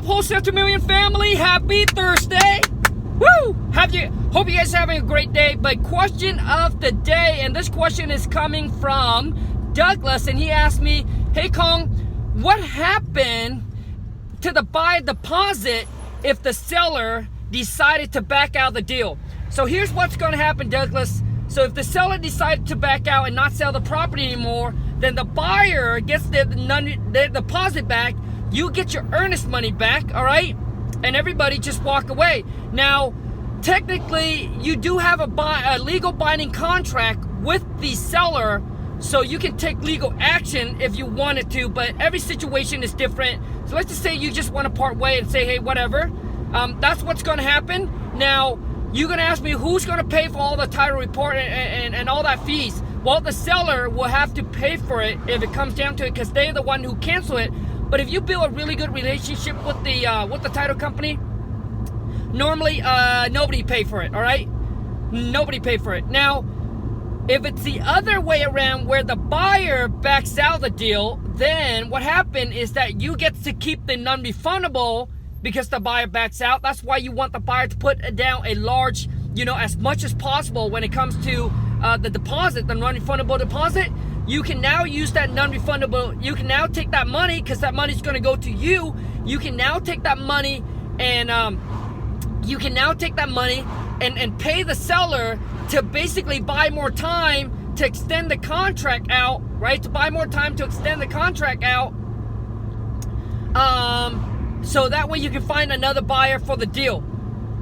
up, Wholesale to Million family? Happy Thursday. Woo! Hope you guys are having a great day. But question of the day, and this question is coming from Douglas, and he asked me, hey Khang, what happened to the buy deposit if the seller decided to back out the deal? So here's what's going to happen, Douglas. So if the seller decided to back out and not sell the property anymore, then the buyer gets their deposit back. You get your earnest money back, all right? And everybody just walk away. Now, technically, you do have a legal binding contract with the seller, so you can take legal action if you wanted to, but every situation is different. So let's just say you just want to part way and say, hey, whatever. That's what's going to happen. Now, you're going to ask me who's going to pay for all the title report and all that fees. Well, the seller will have to pay for it if it comes down to it, because they're the one who cancel it. But if you build a really good relationship with the title company, normally nobody pay for it, all right? Nobody pay for it. Now, if it's the other way around where the buyer backs out the deal, then what happened is that you get to keep the non-refundable because the buyer backs out. That's why you want the buyer to put down a large, as much as possible when it comes to the deposit, the non-refundable deposit. You can now use that non-refundable. You can now take that money, because that money is going to go to you. You can now take that money and and pay the seller to basically buy more time to extend the contract out, right? To buy more time to extend the contract out. So that way you can find another buyer for the deal,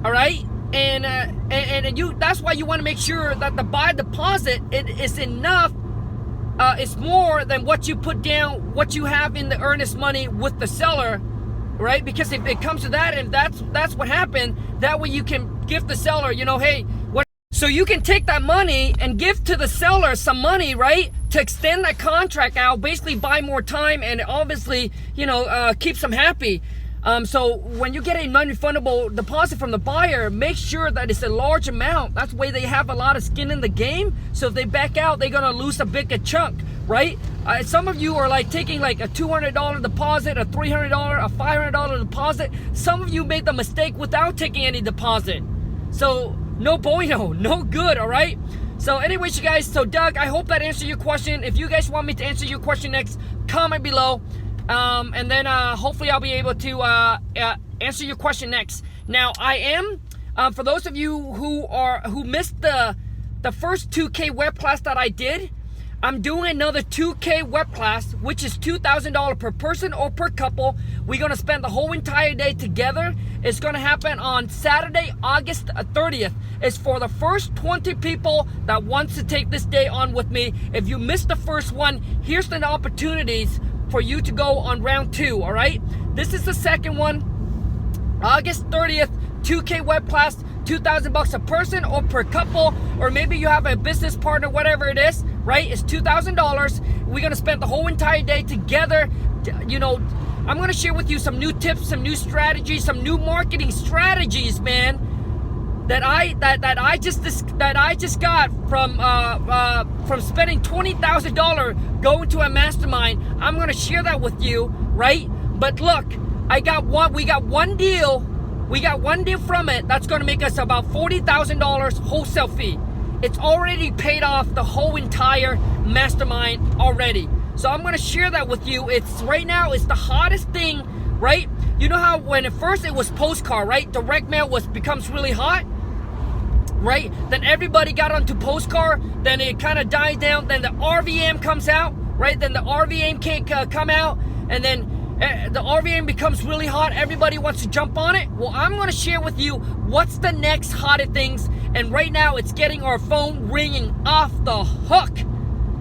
all right? And you, that's why you want to make sure that the buy deposit is enough. It's more than what you put down, what you have in the earnest money with the seller, right? Because if it comes to that, and that's what happened, that way you can give the seller, hey, what? So you can take that money and give to the seller some money, right, to extend that contract out, basically buy more time, and obviously, keeps them happy. So when you get a non-refundable deposit from the buyer, make sure that it's a large amount. That's why they have a lot of skin in the game. So if they back out, they're gonna lose a bigger chunk, right? Some of you are like taking like a $200 deposit, a $300, a $500 deposit. Some of you made the mistake without taking any deposit. So no bueno, no good, all right? So anyways, you guys, so Doug, I hope that answered your question. If you guys want me to answer your question next, comment below. And then hopefully I'll be able to answer your question next. Now I am, for those of you who missed the first 2K web class that I did, I'm doing another 2K web class, which is $2,000 per person or per couple. We're gonna spend the whole entire day together. It's gonna happen on Saturday, August 30th. It's for the first 20 people that wants to take this day on with me. If you missed the first one, here's the opportunities for you to go on round 2, all right? This is the second one, August 30th, 2K web class, $2,000 a person or per couple, or maybe you have a business partner, whatever it is, right? It's $2,000. We're gonna spend the whole entire day together. I'm gonna share with you some new tips, some new strategies, some new marketing strategies, man, that I just got from spending $20,000 going to a mastermind. I'm gonna share that with you, right? But look, we got one deal from it that's gonna make us about $40,000 wholesale fee. It's already paid off the whole entire mastermind already. So I'm gonna share that with you. Right now it's the hottest thing, right? You know how when at first it was postcard, right? Direct mail becomes really hot, right? Then everybody got onto postcard, then it kind of died down, then the RVM comes out, right? Then the RVM can't come out, and then the RVM becomes really hot. Everybody wants to jump on it. Well, I'm going to share with you what's the next hottest things, and right now it's getting our phone ringing off the hook.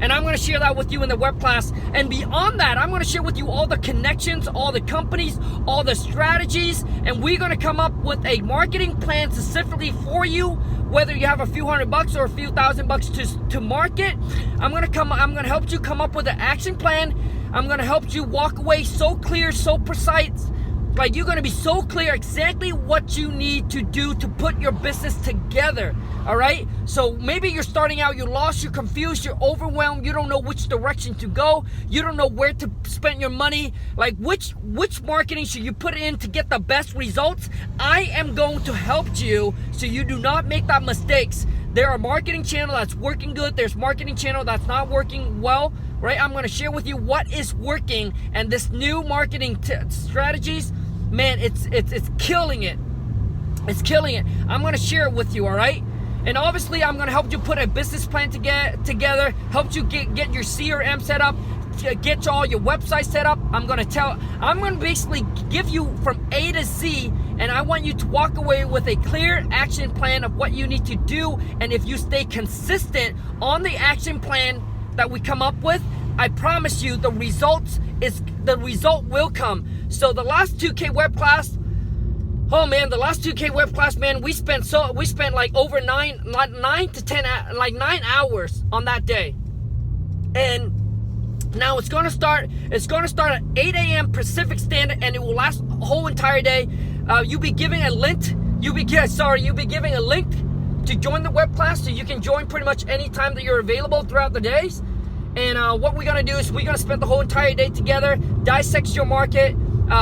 And I'm going to share that with you in the web class. And beyond that, I'm going to share with you all the connections, all the companies, all the strategies, and we're going to come up with a marketing plan specifically for you, whether you have a few $100 or a few $1,000 to market. I'm going to help you come up with an action plan. I'm going to help you walk away so clear, so precise, Like, you're gonna be so clear exactly what you need to do to put your business together. All right, so maybe you're starting out, you're lost, you're confused, you're overwhelmed, you don't know which direction to go, you don't know where to spend your money, like which marketing should you put in to get the best results. I am going to help you so you do not make that mistakes. There are marketing channel that's working good, there's marketing channel that's not working well, right? I'm going to share with you what is working, and this new marketing strategies, man, it's killing it. It's killing it. I'm going to share it with you, all right? And obviously, I'm going to help you put a business plan together, help you get your CRM set up, get all your websites set up. I'm going to basically give you from A to Z, and I want you to walk away with a clear action plan of what you need to do. And if you stay consistent on the action plan that we come up with, I promise you the result will come. So the last 2K web class, oh man, the last 2K web class, man, we spent like over 9 to 10, like 9 hours on that day. And now it's gonna start at 8 a.m. Pacific Standard, and it will last a whole entire day. You'll be giving a link to join the web class, so you can join pretty much any time that you're available throughout the days. And what we're gonna do is we're gonna spend the whole entire day together, dissect your market,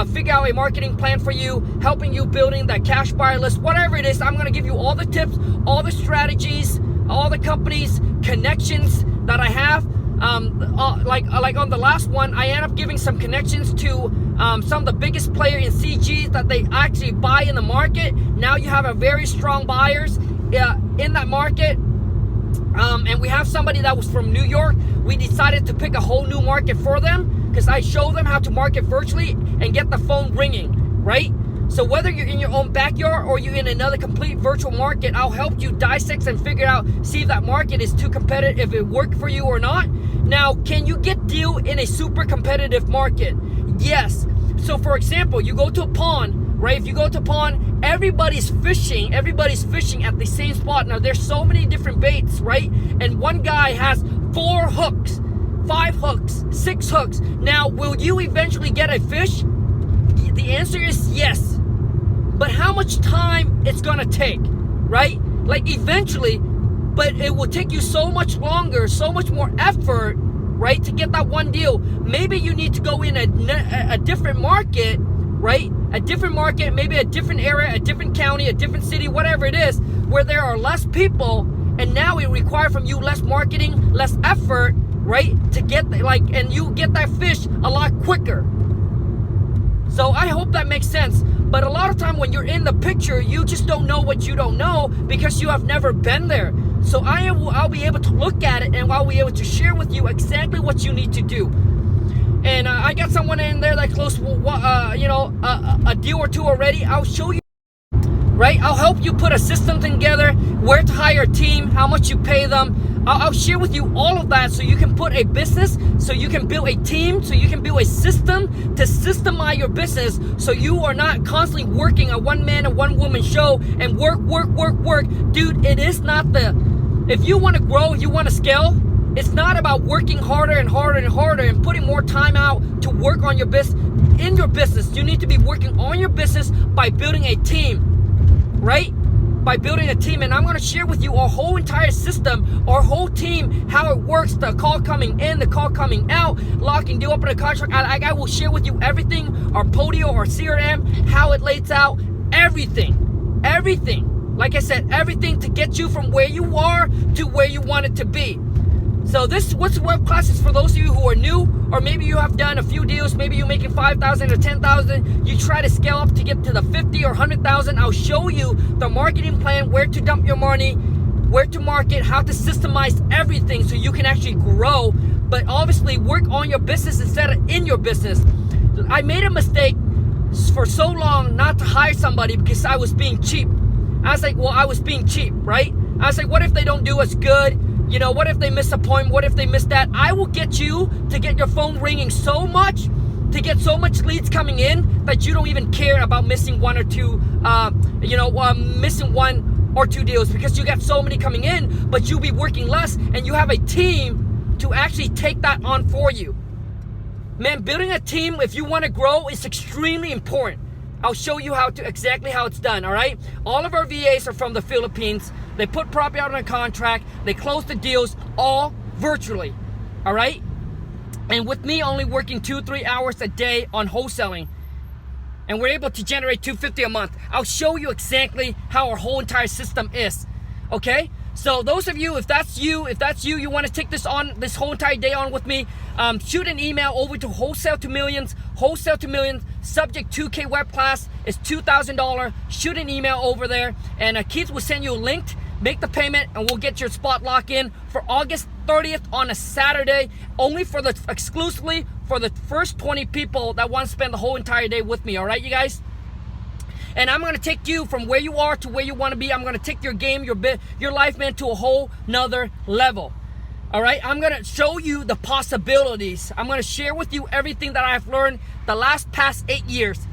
figure out a marketing plan for you, helping you building that cash buyer list, whatever it is. I'm gonna give you all the tips, all the strategies, all the companies, connections that I have. Like on the last one, I end up giving some connections to some of the biggest players in CGs that they actually buy in the market. Now you have a very strong buyers in that market. And we have somebody that was from New York. We decided to pick a whole new market for them because I show them how to market virtually and get the phone ringing, right? So whether you're in your own backyard or you're in another complete virtual market, I'll help you dissect and figure out, see if that market is too competitive, if it worked for you or not. Now, can you get deal in a super competitive market? Yes. So for example, you go to a pond, right? If you go to a pond, everybody's fishing at the same spot. Now there's so many different baits, right? And one guy has 4 hooks, 5 hooks, 6 hooks. Now, will you eventually get a fish? The answer is yes. But how much time it's gonna take, right? Like eventually, but it will take you so much longer, so much more effort, right, to get that one deal. Maybe you need to go in a different market, right? A different market, maybe a different area, a different county, a different city, whatever it is, where there are less people, and now it requires from you less marketing, less effort, right, to get and you get that fish a lot quicker. So I hope that makes sense. But a lot of time when you're in the picture, you just don't know what you don't know because you have never been there. So I'll be able to look at it, and I'll be able to share with you exactly what you need to do. And I got someone in there that closed, a deal or two already. I'll show you, right? I'll help you put a system together, where to hire a team, how much you pay them. I'll share with you all of that so you can put a business, so you can build a team, so you can build a system to systemize your business, so you are not constantly working a one-man and one-woman show and work. Dude, it is not if you want to grow, if you want to scale, it's not about working harder and harder and harder and putting more time out to work on your business. In your business, you need to be working on your business by building a team, right? By building a team. And I'm going to share with you our whole entire system, our whole team, how it works, the call coming in, the call coming out, locking deal up in a contract. I will share with you everything, our Podio, our CRM, how it lays out, everything. Like I said, everything to get you from where you are to where you want it to be. So this what's web class is for those of you who are new, or maybe you have done a few deals, maybe you're making 5,000 or 10,000, you try to scale up to get to the 50 or 100,000. I'll show you the marketing plan, where to dump your money, where to market, how to systemize everything so you can actually grow, but obviously work on your business instead of in your business. I made a mistake for so long not to hire somebody because I was being cheap. I was like, well, I was being cheap, right? I was like, what if they don't do as good? You know, what if they miss a point? What if they miss that? I will get you to get your phone ringing so much, to get so much leads coming in that you don't even care about missing one or two, missing 1 or 2 deals because you got so many coming in, but you'll be working less and you have a team to actually take that on for you. Man, building a team, if you want to grow, is extremely important. I'll show you exactly how it's done, all right? All of our VAs are from the Philippines. They put property out on a contract. They close the deals all virtually, all right? And with me only working 2-3 hours a day on wholesaling, and we're able to generate $250 a month. I'll show you exactly how our whole entire system is, okay? So those of you, if that's you, you want to take this whole entire day on with me, shoot an email over to Wholesale to Millions, subject 2K web class is $2,000. Shoot an email over there, and Keith will send you a link. Make the payment, and we'll get your spot lock in for August 30th on a Saturday, exclusively for the first 20 people that want to spend the whole entire day with me. All right, you guys? And I'm going to take you from where you are to where you want to be. I'm going to take your game, your life, man, to a whole nother level. All right? I'm going to show you the possibilities. I'm going to share with you everything that I've learned the past 8 years.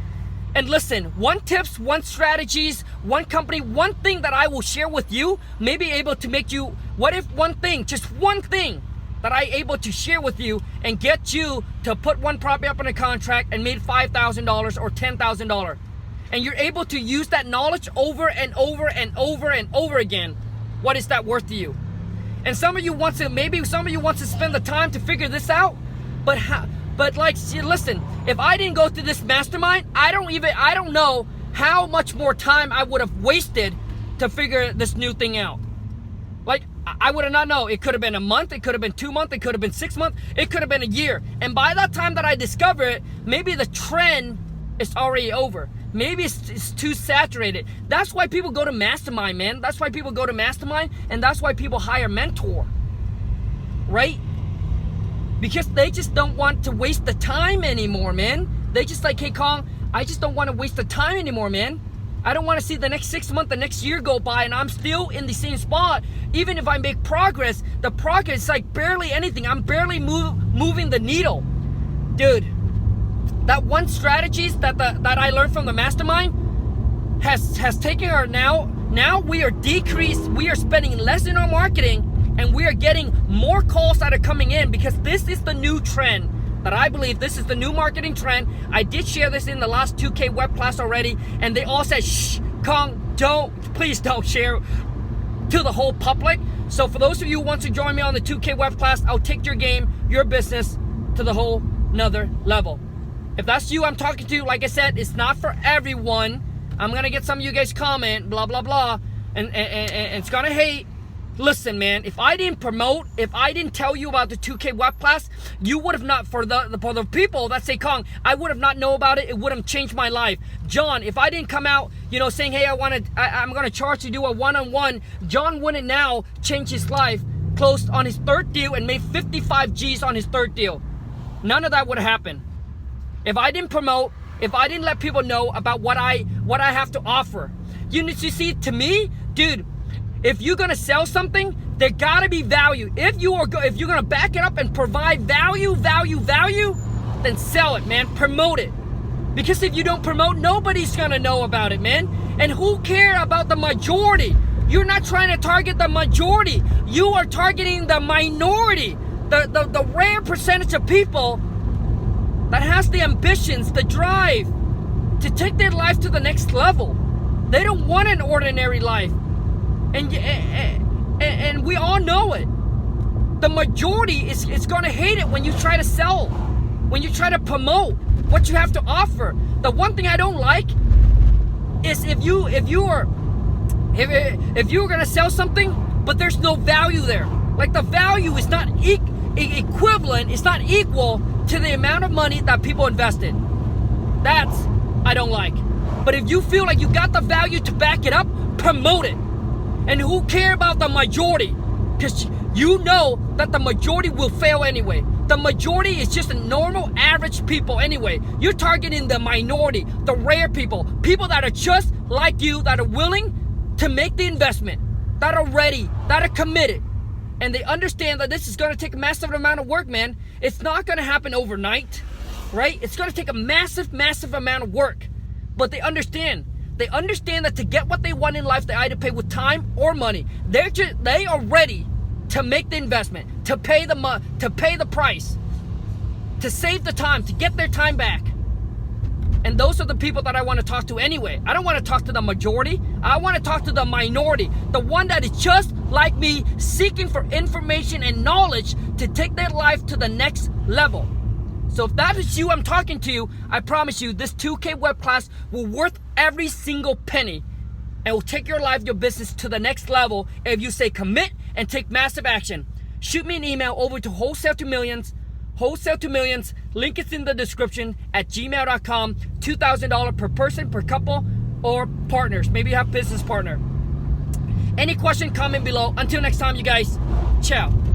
And listen, one tips, one strategies, one company, one thing that I will share with you may be able to make you, what if one thing, just one thing that I able to share with you and get you to put one property up in a contract and made $5,000 or $10,000. And you're able to use that knowledge over and over and over and over again. What is that worth to you? And some of you want to spend the time to figure this out, but like, listen, if I didn't go through this mastermind, I don't know how much more time I would have wasted to figure this new thing out. Like, I would have not known. It could have been a month, it could have been 2 months, it could have been 6 months, it could have been a year. And by that time that I discover it, maybe the trend is already over. Maybe it's too saturated. That's why people go to mastermind, man. That's why people go to mastermind, and that's why people hire a mentor, right? Because they just don't want to waste the time anymore, man. They just like, hey, Khang, I just don't want to waste the time anymore, man. I don't want to see the next 6 months, the next year go by, and I'm still in the same spot. Even if I make progress, the progress is like barely anything. I'm barely moving the needle. Dude, that one strategies that I learned from the mastermind has taken our now we are decreased. We are spending less in our marketing, and we are getting more calls that are coming in, because this is the new trend that I believe. This is the new marketing trend. I did share this in the last 2K web class already, and they all said, shh, Khang, please don't share to the whole public. So for those of you who want to join me on the 2K web class, I'll take your game, your business to the whole nother level. If that's you I'm talking to, like I said, it's not for everyone. I'm gonna get some of you guys comment, blah, blah, blah, and it's gonna hate. Listen, man, if I didn't promote, if I didn't tell you about the 2K web class, you would have not, for the people that say, Khang, I would have not known about it. It would have changed my life. John, if I didn't come out, saying, hey, I'm going to charge to do a one-on-one, John wouldn't now change his life, closed on his third deal and made 55 G's on his third deal. None of that would have happened. If I didn't promote, if I didn't let people know about what I have to offer. You see, to me, dude, if you're gonna sell something, there gotta be value. If you're gonna back it up and provide value, then sell it, man. Promote it. Because if you don't promote, nobody's gonna know about it, man. And who cares about the majority? You're not trying to target the majority. You are targeting the minority, the rare percentage of people that has the ambitions, the drive to take their life to the next level. They don't want an ordinary life. And we all know it. The majority is going to hate it when you try to sell, when you try to promote what you have to offer. The one thing I don't like is if you were going to sell something, but there's no value there. Like the value is not equivalent, it's not equal to the amount of money that people invested. That's I don't like. But if you feel like you got the value to back it up, promote it. And who care about the majority? Because you know that the majority will fail anyway. The majority is just a normal, average people anyway. You're targeting the minority, the rare people that are just like you, that are willing to make the investment, that are ready, that are committed. And they understand that this is going to take a massive amount of work, man. It's not going to happen overnight, right? It's going to take a massive, massive amount of work. But they understand. They understand that to get what they want in life, they either pay with time or money. They are ready to make the investment, to pay the price, to save the time, to get their time back. And those are the people that I want to talk to anyway. I don't want to talk to the majority. I want to talk to the minority. The one that is just like me, seeking for information and knowledge to take their life to the next level. So if that is you I'm talking to you, I promise you this 2K web class will worth every single penny and will take your life, your business to the next level if you say commit and take massive action. Shoot me an email over to Wholesale to Millions, link is in the description, at gmail.com. $2,000 per person, per couple, or partners. Maybe you have business partner. Any question, comment below. Until next time, you guys, ciao.